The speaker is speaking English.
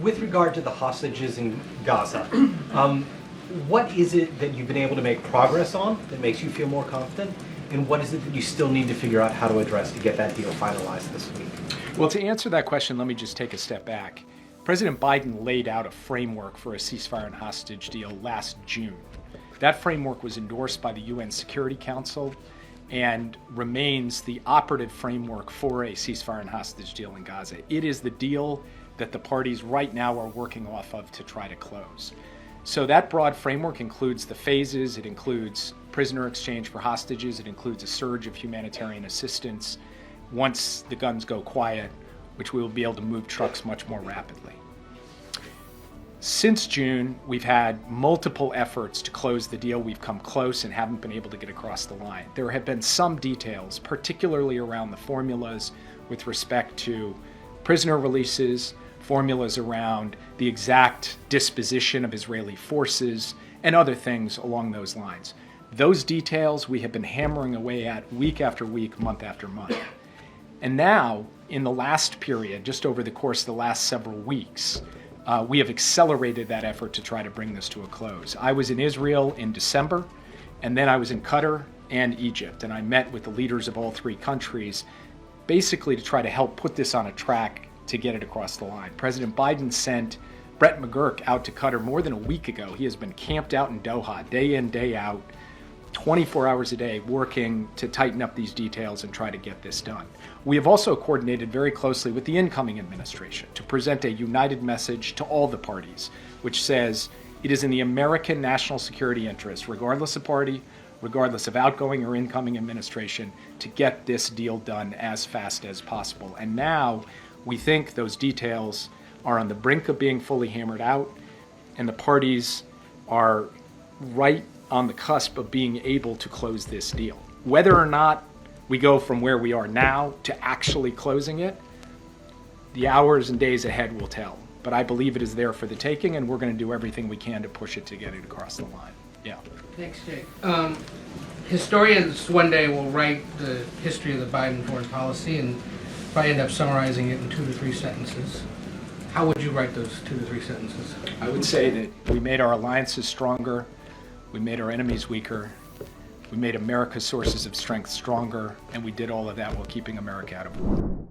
with regard to the hostages in Gaza, what is it that you've been able to make progress on that makes you feel more confident? And what is it that you still need to figure out how to address to get that deal finalized this week? Well, to answer that question, let me just take a step back. President Biden laid out a framework for a ceasefire and hostage deal last June. That framework was endorsed by the UN Security Council and remains the operative framework for a ceasefire and hostage deal in Gaza. It is the deal that the parties right now are working off of to try to close. So that broad framework includes the phases, it includes prisoner exchange for hostages, it includes a surge of humanitarian assistance once the guns go quiet, which we will be able to move trucks much more rapidly. Since June, we've had multiple efforts to close the deal. We've come close and haven't been able to get across the line. There have been some details, particularly around the formulas with respect to prisoner releases, formulas around the exact disposition of Israeli forces, and other things along those lines. Those details we have been hammering away at week after week, month after month. And now, in the last period, just over the course of the last several weeks, we have accelerated that effort to try to bring this to a close. I was in Israel in December, and then I was in Qatar and Egypt, and I met with the leaders of all three countries, basically to try to help put this on a track to get it across the line. President Biden sent Brett McGurk out to Qatar more than a week ago. He has been camped out in Doha, day in, day out, 24 hours a day, working to tighten up these details and try to get this done. We have also coordinated very closely with the incoming administration to present a united message to all the parties, which says it is in the American national security interest, regardless of party, regardless of outgoing or incoming administration, to get this deal done as fast as possible. And now we think those details are on the brink of being fully hammered out, and the parties are right on the cusp of being able to close this deal. Whether or not we go from where we are now to actually closing it, the hours and days ahead will tell. But I believe it is there for the taking, and we're going to do everything we can to push it to get it across the line. Yeah. Thanks, Jake. Historians one day will write the history of the Biden foreign policy and probably end up summarizing it in 2 to 3 sentences. How would you write those 2 to 3 sentences? I would say that we made our alliances stronger, we made our enemies weaker, we made America's sources of strength stronger, and we did all of that while keeping America out of war.